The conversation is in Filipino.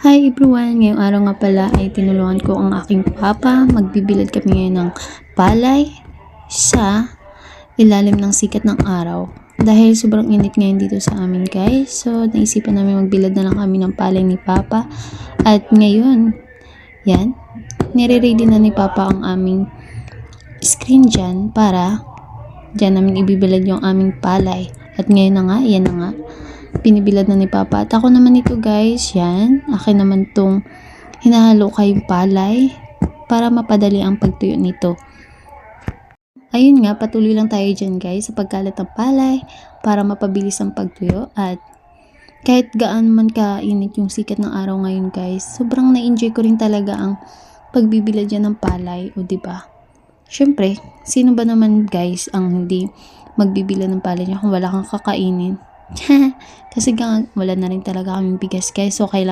Hi everyone! Ngayong araw nga pala ay tinulungan ko ang aking papa. Magbibilad kami ngayon ng palay sa ilalim ng sikat ng araw. Dahil sobrang init ngayon dito sa amin guys. So naisipan namin magbilad na lang kami ng palay ni papa. At ngayon, yan, nire-ready na ni papa ang aming screen dyan para dyan namin ibibilad yung aming palay. At ngayon na nga, yan na nga, pinibilad na ni papa. At ako naman ito guys, yan, akin naman tong hinahalo kayong palay para mapadali ang pagtuyo nito. Ayun nga, patuloy lang tayo dyan guys sa pagkalat ng palay para mapabilis ang pagtuyo. At kahit gaan man kainit yung sikat ng araw ngayon guys, sobrang na-enjoy ko rin talaga ang pagbibilad dyan ng palay, o diba? Syempre, sino ba naman guys ang hindi magbibilad ng palay niya kung wala kang kakainin? Kasi wala na rin talaga kaming bigas guys, so kailangan